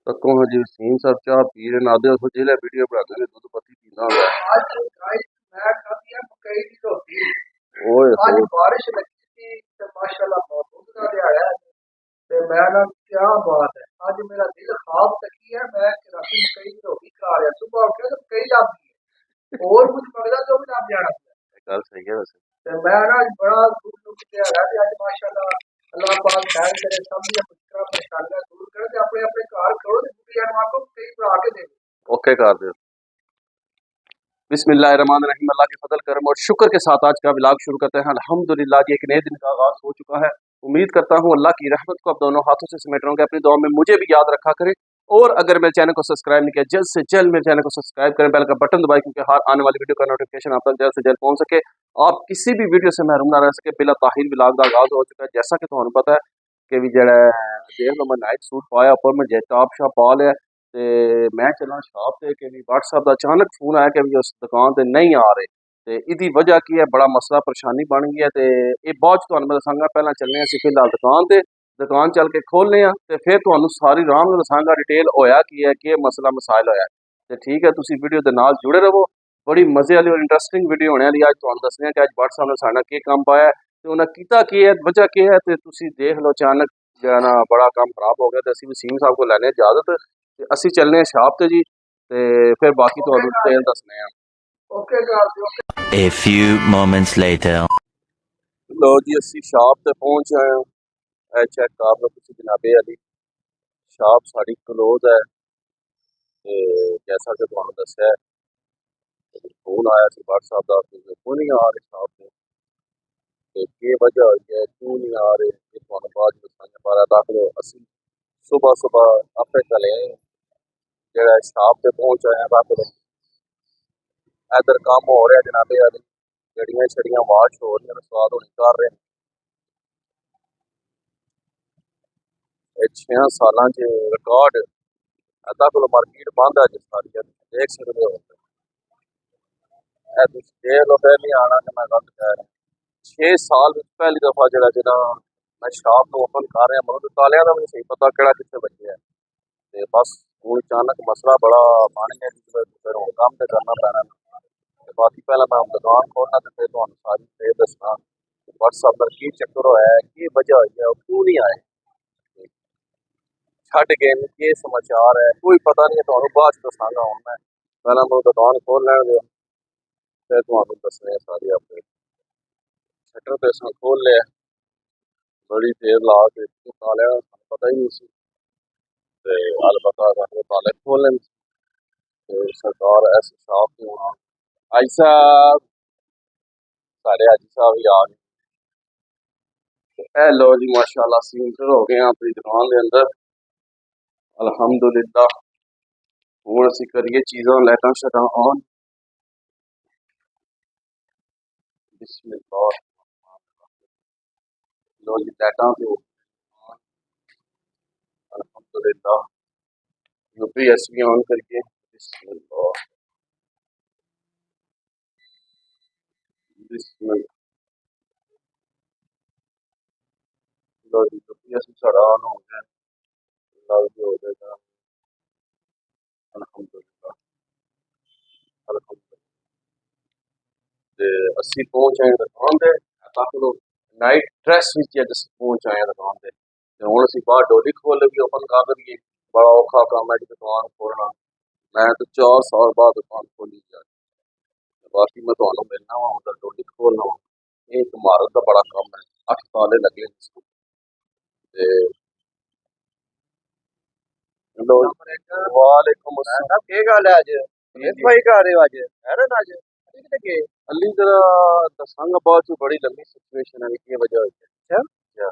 तको हजी वसीम साहब चाह पी रहे नादे उस जिले वीडियो बनाते ने दूध पत्ती पींदा हुंदा आज गाइस मैं खाती है मकई की रोटी। ओए आज होए बारिश लगी थी तो माशाल्लाह मौसम का दिहाड़ा है ते मैं ना क्या बात है आज मेरा दिल ख्वाब तकी है मैं कि राती मकई की रोटी खा रहा सुबह उठे तो मकई लग गई और कुछ मंगदा तो भी लग जाना गल सही है वैसे ते मैं ना आज बड़ा दुख दुख दिहाड़ा है आज माशाल्लाह अल्लाह पाक खैर करे सब दी मुश्किल परेशानियां दूर करे ते अपने अपने घर करो ते दुनिया मां को कई बना के दे। ओके कर दो बिस्मिल्लाहिर्रहमानिर्रहीम अल्लाह के फजल करम और शुक्र के साथ आज का व्लॉग शुरू करते हैं। अल्हम्दुलिल्लाह जी एक नए दिन का आगाज हो चुका है। उम्मीद करता हूँ अल्लाह की रहमत को अब दोनों हाथों से समेट रहा हूँ। अपनी दुआ में मुझे भी याद रखा करें और अगर मेरे चैनल को सब्सक्राइब नहीं किया जल्द से जल्द मेरे चैनल को सब्सक्राइब करें, बेल का बटन दबाएं क्योंकि हर आने वाली वीडियो का नोटिफिकेशन आप तक जल्द से जल्द पहुंच सके, आप किसी भी वीडियो से महरूम ना रह सके। बिला ताहिर व्लॉग का आगाज हो चुका है। जैसा कि तुहानू पता है कि भी जड़ा देख लो मैं नाइट सूट पाया उपर मैं टॉप शॉप पा लिया ते मैं चला शॉप ते कि व्हाट्सएप का अचानक फोन आया कि भी उस दुकान ते नहीं आ रहे ते इदी वजह की है बड़ा मसला परेशानी बन गई है ते ये बाद च तुहानू मैं दसांगा। पहला चलने असीं फिलहाल दुकान चल के खोलने ते फिर तुहानू सारी राम नाल दसांगा डिटेल होया की है कि मसला मसाइल होया ते ठीक है तुसीं वीडियो दे नाल जुड़े रहो। बड़ी मजे वाली और इंटरेस्टिंग वीडियो होने वाली अज तुहानू दसने कि अज व्हाट्सएप ने साडा की काम पाया ते उन्हें कीता की है वजह की है ते तुसीं देख लो। अचानक जो ना बड़ा काम खराब हो गया तो असीं वसीम साहब को लैने इजाजत ते असीं चलने शॉप ते जी ते फिर बाकी तुहानू डिटेल दसने आ। Okay guys okay. A few moments later. लो जी असी शॉप ते पहुंच आए हैं। चेक कर लो तुसीं जनाबे अली शॉप साड़ी क्लोज है ते जैसा कि तुहानू दस्सिया है फोन आया सी व्हाट्सएप दा कि कोई नहीं आ रहे शॉप ते की वजह हुई है क्यों नहीं आ रहे ये तुहानू बाद च दस्सांगे। पर दाखिल असी सुबह सुबह आपे चले जेड़ा शॉप ते पहुंच आए हैं। दाखिल इधर काम हो रहा जनाबे अली गड्डियां छड़ियां वाश हो रही स्वाद होनी कर रहे हैं। 6 साल रिकॉर्ड अदा को मार्केट बंद है जिस सारी देख सकते हो। देख लो फिर नहीं आना कि मैं गलत कह रहा 6 साल पहली दफा जरा जरा मैं शॉप को ओपन कर रहा मतलब तालियां का भी सही पता केड़ा कितने बजे है ते बस हूँ अचानक मसला बड़ा बन गया कि फिर हूँ काम तो करना पैना ते बाकी पहले मैं दुकान खोलना तो फिर तुहानू सारी फिर दसना व्हाट्सएप पर की चक्कर होया है की वजह हुई है क्यों नहीं आए छड़ गए के समाचार है कोई पता नहीं है। तुहानू बाद च दसांगा हुण मैं पहले मैं दुकान खोल लैण दो फिर तुहानू दसने सारी अपने शटर तो इसने खोल लिया बड़ी देर ला के तालियां पता ही नहीं सी ते अलबत्ता ताले खोलने ते सरकार ऐसी शॉप की होना आई साहब साढ़े हाजी साहब ही आ गए। ए लो जी माशाल्लाह असीं इंटर हो गए हैं अपनी दुकान के अंदर अल्हम्दुलिल्लाह। हुण असीं करिए चीज़ां लाइटां शाइटां ऑन बिस्मिल्लाह। लो जी लाइटां ते ऑन अल्हम्दुलिल्लाह। यूपीएस भी ऑन करिए बिस्मिल्लाह बिस्मिल्लाह। लो जी यूपीएस भी साढ़ा ऑन हो गया लाल भी हो जाएगा अल्हम्दुलिल्लाह अल्हम्दुलिल्लाह। ते असीं पहुंच आए दुकान ते दाखिल नाइट ड्रेस विच अज असीं पहुंच आए दुकान ते हुण असीं बाहर डोली खोल लगी ओपन कर लगी बड़ा औखा काम है जी दुकान खोलना। मैं तो 4 साल बाद दुकान खोली है बाकी मैं तुहानू मिलना वा उधर डोली खोलना वा ये एक महारत का बड़ा काम है 8 ताले लगे इसको ते लो वालेकुम अस्सलाम की गल है अज भाई घर रहे हो अज हैरन अज कितने गए अली जरा दसांगा बाद च बड़ी लंबी सिचुएशन है की वजह हुई है अच्छा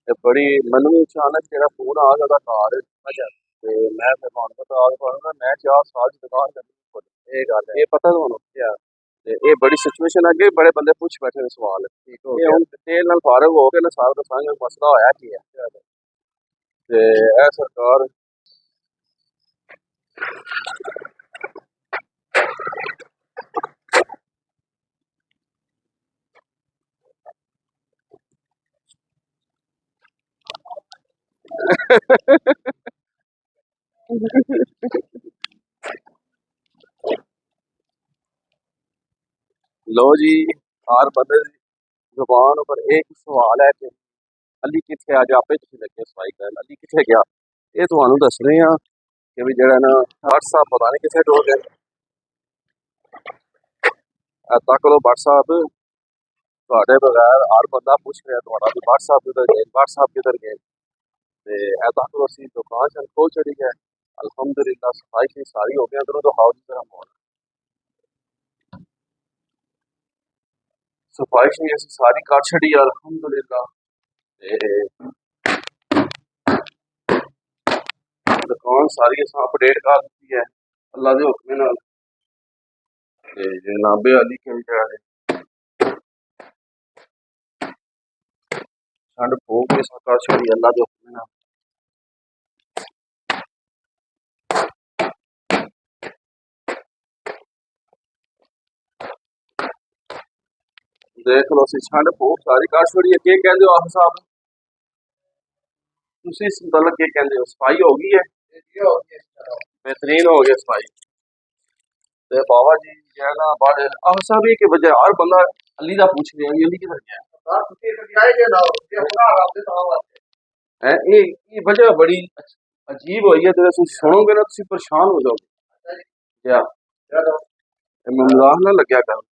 ते बड़ी मैनू भी अचानक जेड़ा फोन आ गया घर अच्छा ते मैं फिर तुहानू पता मैं 4 साल दी दुकान करनी ये गल है ये पता तुहानू ते ये बड़ी सिचुएशन अगे बड़े बंदे पूछ बैठे ने सवाल ठीक हो ये गया हुण डिटेल नाल फारग हो के ना सारा दसांगा मसला होया की है ते ए सरकार लो जी, हर बंदे दी जुबान पर एक ही सवाल है कि अली किथे अज आपे तुसीं लगे सफाई करन अली किथे गया। ये तुहानू दस रहे हैं कि भी जेड़ा ना व्हाट्सएप पता नहीं किथे डोल गया। तक लो व्हाट्सएप तुहाडे बगैर हर बंदा पूछ रहा तुहाडा भी व्हाट्सएप किधर गए, व्हाट्सएप किधर गए। ते ए तक लो असीं दुकान च खोल छड़ी है। अल्हम्दुलिल्लाह सफाई शफाई सारी हो गई, अंदरों तो हाउ की तरह माहौल सफाई शफाई असीं सारी कर छड़ी है अल्हम्दुलिल्लाह। ते दुकान सारी असां अपडेट कर दी है अल्लाह के हुक्म नाल। ते जनाबे अली के बेचारा ठंड फूक के असां कर छड़ी अल्लाह के हुक्म नाल। देख लो असीं ठंड फूक सारी कर छड़ी है। के कहंदे हो आप साहब, तुसीं इस मतलब के कहंदे हो सफाई हो गई है? ये हो गया इस तरह। बेहतरीन हो गई सफाई। ते बाबा जी जो है ना बड़े आप साहब ये के वजह हर बंदा अली दा पूछ रहा है अली किधर गया बात तुसी जाए जे ना ये होना आपके तो आवाज है। ये वजह बड़ी अजीब हुई है। तुम सुनोगे ना तुम परेशान हो जाओगे। है। क्या चलो मैं मजाक ना लग्या कर।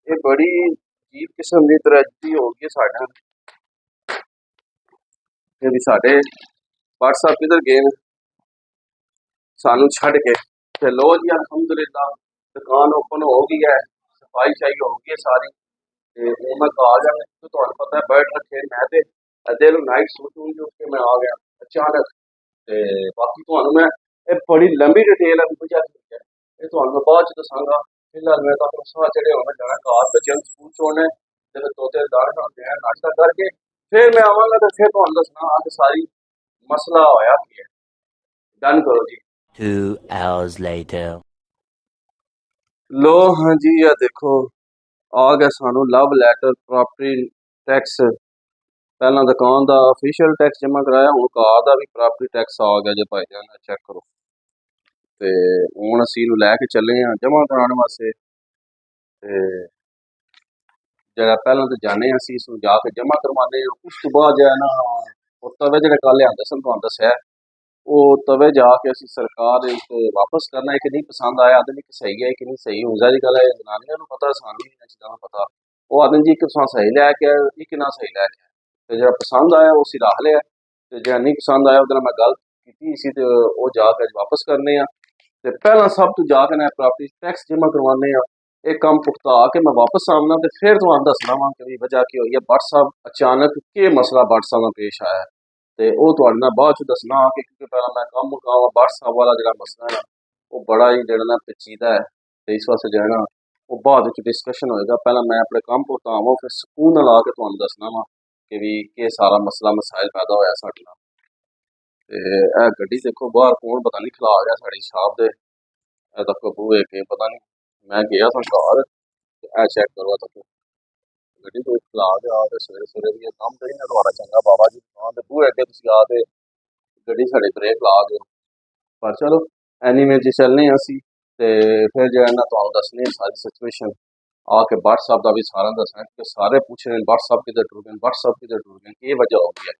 ये बड़ी अजीब किस्म की तरजीह हो गई साडे कि भी साडे व्हाट्सएप किधर गए ने सानू छड़ के। ते लो जी अल्हम्दुलिल्लाह दुकान ओपन हो गई है, सफाई शफाई हो गई है सारी। ते हुण मैं आ गया तो तुहानू पता है बैठ रखे मैं ते अद्धे नूं नाइट सूट उठ के मैं आ गया अचानक। ते बाकी तुहानू मैं बड़ी लंबी डिटेल है वजह की है ये तुहानू मैं बाद च दसांगा। फिलहाल मैं तो अपना साह चढ़े हुए मैं जाना घर बच्चों को स्कूल छोड़ने ते फिर तोते दाने शाने देना नाश्ता करके फिर मैं आवांगा ते फिर तुहानू दसना कि सारी मसला होया की है। डन करो जी। 2 hours later. लो हाँ जी ये देखो आ गया सानू लव लैटर प्रॉपर्टी टैक्स। पहला दुकान का ऑफिशियल टैक्स जमा कराया हूँ कार का भी प्रॉपर्टी टैक्स आ गया जे भाईजान चेक करो। ते हुण असीं इहनूं लैके चले हैं जमा कराने वास्ते। ते जेह्ड़ा पैह्लां ते जाने असीं इसनूं जाके जमा करवाने उस तो बाद जो है ना वो तवे जेह्ड़े कल लिआंदे सन तुहानूं दस्सेआ वो तवे जाके असीं सरकार इक वापस करना कि नहीं पसंद आया आखदे कि सही है कि नहीं सही हूँ जाहिर गल है जनानियां नूं पता सानूं नहीं इन्हां चीज़ां दा पता। वो आखदे जी कि तुसां सही लैके आए एक ना सही लैके आए ते जेह्ड़ा पसंद आया वो असीं रख लिआ ते जेह्ड़ा नहीं पसंद आया ओह्दे नाल मैं गल कीती सी ते ओह् जाके अज वापस करने आ। ते पहला सब तो जाके ना प्रॉपर्टी टैक्स जमा करवाने एक कम पुख्ता के मैं वापस आना तो फिर तुहानूं दसना वा कि वजह की हुई है व्हाट्सएप अचानक के मसला व्हाट्सएप में पेश आया है। ते ओह् तुहाडे नाल बाद च दसना कि क्योंकि पहला मैं कम मुकावां व्हाट्सएप वाला जेह्ड़ा मसला है ना वो बड़ा ही जेह्ड़ा ना पेचीदा है। ते इस वास्ते जो है ना वो बाद च डिस्कशन होएगा। पहला मैं अपने कम पुख्ता आवां फिर सकून नाल आके तुहानूं दसना वा कि भी केह् सारा मसला मसाइल पैदा होया साडे नाल। ते ए गड्डी देखो बाहर कौन पता नहीं खला गया साड़ी शाप दे तक बूहे के पता नहीं मैं गया था घर ए चेक करो तक गड्डी कोई खला गया ते सवेरे सवेरे भी काम करी ना थोड़ा चंगा बाबा जी दुकान दे बूहे अगे तुसीं आ ते गड्डी साढ़े ब्रेक ला गए। पर चलो एनीवे जी चलने असी ते फिर जो है ना तुहानूं दसने सारी सिचुएशन आके व्हाट्सएप का भी सारा दसना क्योंकि सारे पूछ रहे हैं व्हाट्सएप किधर टुर गए व्हाट्सएप किधर टुर गए ये वजह हो गई है।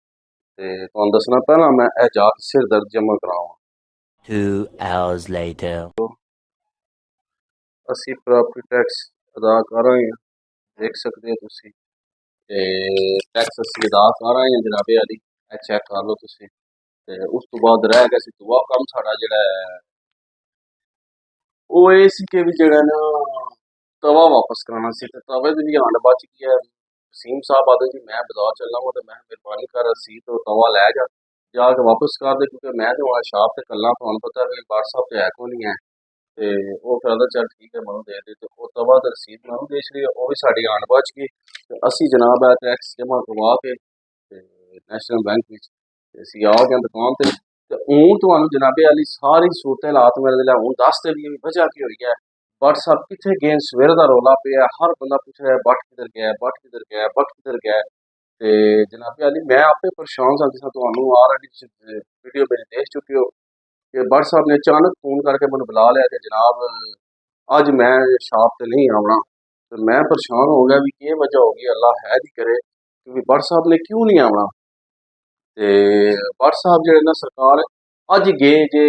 ते तुहानूं दसना पहला मैं ए जाके सिर दर्द जमा करावां। 2 hours later. असी प्रॉपर्टी टैक्स अदा कर रहे हैं देख सकते हो तुसी ते टैक्स असी अदा कर रहे हैं जनाबे अली ए चेक कर लो तुसी। ते उस तो बाद रह गया सी दुआ कम साड़ा जेह्ड़ा है वो ये सी कि भी जेह्ड़ा ना तवा वापस कराना सी ते तवे दी भी आंड बच गई है। वसीम साहब आखदे जी मैं बाजार चलना वा ते मैं मेहरबानी कर रसीद तो तवा लै जा जाके वापस कर दे क्योंकि मैं ते हुण शाप ते कल्ला तुहानूं पता है व्हाट्सएप ते है कोई नहीं है। ते ओह् फिर आखदा चल ठीक है मनु दे दे ते ओह् तवा ते रसीद मनु दे छड़ी ओह् भी साडी आंड बच गई। ते असी जनाब है टैक्स जमा करवा के ते नैशनल बैंक विच ते असी आ गए दुकान ते हून तुहानूं जनाबे अली सारी सूरत हालात मेरे दिल हून दस ते दी वजह की होई है। व्हाट्सएप कित्थे गे सवेरे दा रौला पिया हर बंदा पुछ रहा है बट किधर गया बट किधर गया बट किधर गया। ਤੇ ਜਨਾਬੇ ਅਲੀ मैं आपे परेशान सा जिस ਤੁਹਾਨੂੰ ऑलरेडी वीडियो मेरी देख चुके हो कि बट साहब ने अचानक फोन करके मैंने बुला लिया कि जनाब अज मैं शॉप ते नहीं आना। तो मैं परेशान हो गया भी ये वजह होगी अल्लाह है दी करे कि बट साहब ने क्यों नहीं आना। ते बट साहब जेह्ड़े ना सरकार अज गए जे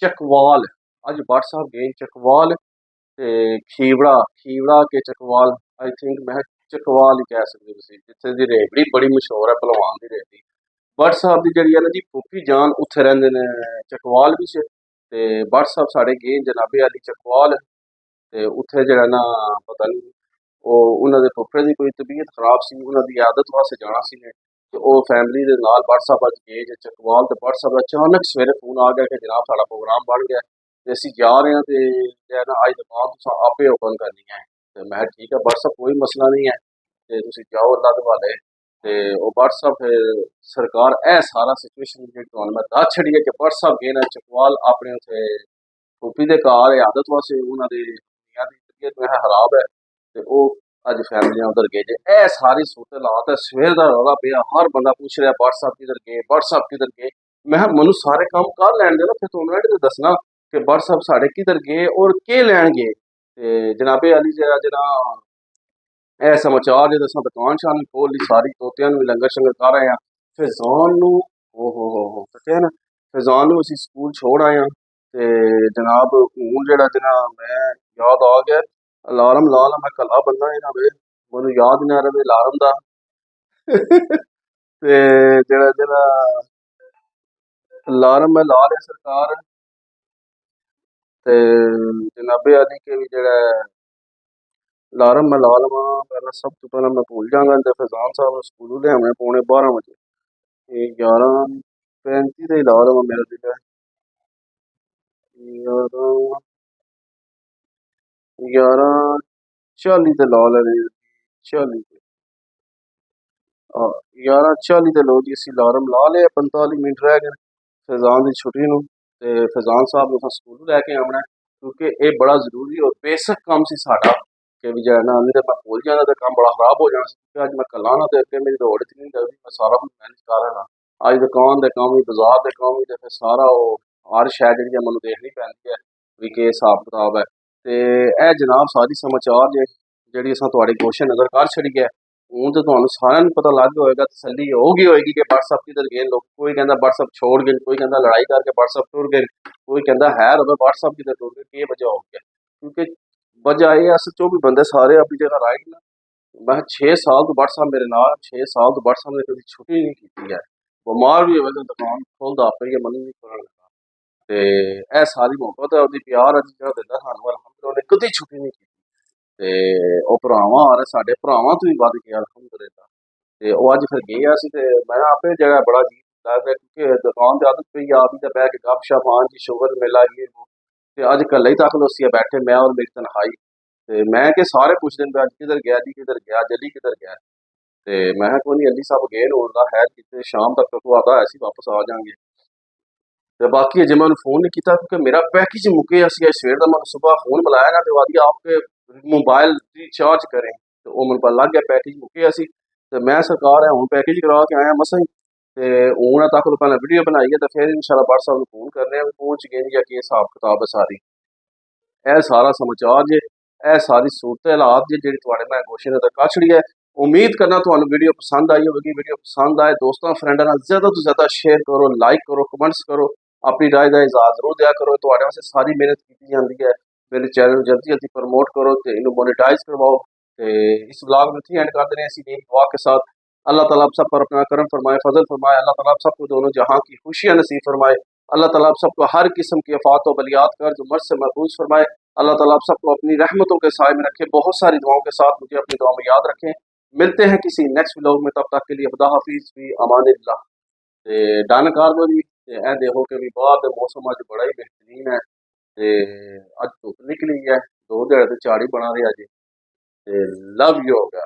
चकवाल, अज बट साहब गए चकवाल ते खीवड़ा खीवड़ा के चकवाल आई थिंक मैं चकवाल ही कह सकते हो जिथे दी रेवड़ी बड़ी मशहूर है भलवान दी रेवड़ी। बट साहब दी जड़ी है ना जी फूफी जान उत्थे रहिंदे ने चकवाल भी ते बट साहब साढ़े गए जनाबे अली चकवाल ते उत्थे जेह्ड़ा ना पता नहीं वो उन्हां दे फुफड़े दी कोई तबीयत खराब सी उन्हां दी आदत वास्ते जाना सी ने ते ओह फैमिली दे नाल बट साहब अज गए जे चकवाल ते बट साहब दा अचानक सवेरे फोन आ गया कि जनाब साढ़ा प्रोग्राम बन गया ते असीं जा रहे हैं ते जे ना अज दुकान तुसां आपे ओपन करनी है। ते मैं ठीक है बट साहब कोई मसला नहीं है ते तुसीं जाओ अल्लाह दे हवाले। ते ओह बट साहब फिर सरकार ए सारा सिचुएशन जेह्ड़ी तुहानूं मैं दस छड़ी है कि बट साहब गए ने चकवाल अपने उत्थे फूफी दे घर आदत वास्ते उन्हां दे मियां दी तबीयत जो है खराब है ते ओह अज फैमिलियां उधर गए जे ए सारी सूरत हालात है सवेर दा रौला पिया हर बंदा पूछ रहा बट साहब किधर गए बट साहब किधर गए। मैं मनु सारे काम कर लैन दे ना फिर तुहानूं एंड ते दसना कि बट साहब साढ़े किधर गए और केह् लैन गए। ते जनाबे अली जेह्ड़ा ए समाचार जे दसां दुकान शान खोल ली सारी तोतियां नूं लंगर शंगर कर आए हैं फैजान नूं हो सच्चे ना फैजान नूं असीं स्कूल छोड़ आए हैं। ते जनाब हून जेह्ड़ा जनाब मैं याद आ गया अलार्म ला ला मैं कला बंदा इन्हां वे मैनूं याद ना रवे अलार्म दा ते जेह्ड़ा जेह्ड़ा अलार्म मैं ला लिया सरकार ते जनाबे अली के भी जेह्ड़ा अलार्म मैं ला लवां पहला सब तो पहला मैं भूल जांगा ते फैजान साहब नूं स्कूलों लिआवणे पौने 12 बजे ये 11:35 ते ला लवां मेरा दिल है 11:40 ते ला लैने 40 11:40 ते लो जी असीं अलार्म ला लिया 45 मिनट रह गए फैजान की छुट्टी नूं ते फैजान साहब नूं स्कूलों लैके आउणा क्योंकि ये बड़ा जरूरी और बेसिक काम सी साडा कि भी जाना नहीं तो मैं भूल जाना तो काम बड़ा खराब हो जाना क्योंकि अज मैं कला ना तो अगे मेरी दौड़ च नहीं लगदी मैं सारा कुछ मैनेज कर रहा अज दुकान दे काम ही बाजार दे काम ही ते फिर सारा हर शै जेह्ड़ी मैनूं देखनी पैंदी है भी केह् हिसाब कताब है। ते ए जनाब सारी समाचार जे जेह्ड़ी असां तुहाड़े गोशे नज़र कर छड़ी है हूँ तो तुहानूं सारिਆਂ ਨੂੰ पता लग होएगा तसल्ली होगी होएगी कि बट साहब किधर गए लोग कोई कहता बट साहब छोड़ गए कोई कहता लड़ाई करके बट साहब टुर गए कोई कहता है रवे बट साहब किधर टुर गए केह् वजह हो गया क्योंकि वजह ये अस 24 बंदे सारे अपनी जगह राइट ना मैं 6 साल तो बट साहब मेरे नाल 6 साल तो बट साहब ने कभी छुट्टी नहीं की है बमार भी होवे तो दुकान खोलदा आपे ही मन नहीं करन लगा ते ए सारी मोहब्बत है ओहदी प्यार है जेह्ड़ा दिंदा सानूं अलहमदुलिल्लाह उहने कदी छुट्टी नहीं की ते ओह भरावां आ रहे साडे भरावां तो भी वध गया अलहमदुलिल्लाह। ते ओह अज फिर गए असीं ते मैं आपे जेह्ड़ा बड़ा अजीब लगदा क्योंकि दुकान ते आदत पेई आप ही ते बैठ के गपशप हाँ जी शुगर मेला ये वो ते अज कल्ले ही तक लोसिया बैठे मैं और मेरी तनखाई ते मैं कि सारे पुछदे ने अज किधर गया जी किधर गया जली किधर गया ते मैं कोई नहीं अली साहब गए न उन्दा खैर किते शाम तक तो आता ऐसी वापस आ जाएंगे। ते बाकी अजे मैं उन्हें फोन नहीं किया क्योंकि मेरा पैकेज मुके असी अज सवेर का मैं सुबह फोन मिलाया ना तो आदि आपके मोबाइल रिचार्ज करें तो वह मेरे लग गया पैकेज मुके असी तो मैं सरकार है हूँ पैकेज करा के आया मसा ही ते हूँ तक तो पहले वीडियो बनाई है तो फिर इंशाल्लाह बट साहब फोन करने पहुंच गए या कि हिसाब किताब है सारी ए सारा समाचार जे ए सारी सूरत हालात जे जेह्ड़ी तुहाडे मैं गोशे नज़र कर छड़ी है उम्मीद करना तुहानूं वीडियो पसंद आई होगी वीडियो पसंद आए दोस्तों फ्रेंडा नाल ज़्यादा तो ज़्यादा शेयर करो लाइक करो कमेंट्स करो अपनी राय का इज़हार जरूर दिया करो तुहाडे वास्ते सारी मेहनत की जाती है मेरे चैनल जल्दी जल्दी प्रमोट करो तो इन्हू मोनेटाइज करवाओ तो इस ब्लॉग में इत्थे एंड कर देने ऐसी नेक दुआ के साथ अल्लाह ताला आप सब पर अपना करम फरमाए फजल फरमाए अल्लाह ताला आप सबको दोनों जहां की खुशियां नसीब फरमाए अल्लाह ताला आप सबको हर किस्म की आफात व बलियात कर जो मर्ज से महफूज फरमाए अल्लाह ताला आप सबको अपनी रहमतों के साए में रखे बहुत सारी दुआओं के साथ मुझे अपनी दुआ में याद रखें मिलते हैं किसी नेक्स्ट व्लॉग में तब तक के लिए खुदा हाफिज़ भी अमानिल्लाह ते डन कर दो जी ते ए देखो कि भी बाहर दे मौसम अज बड़ा ही बेहतरीन है ते अज धुप निकली है 2 ध्याड़े ते झाड़ ही बना रहा जी ते लव यू हो गया।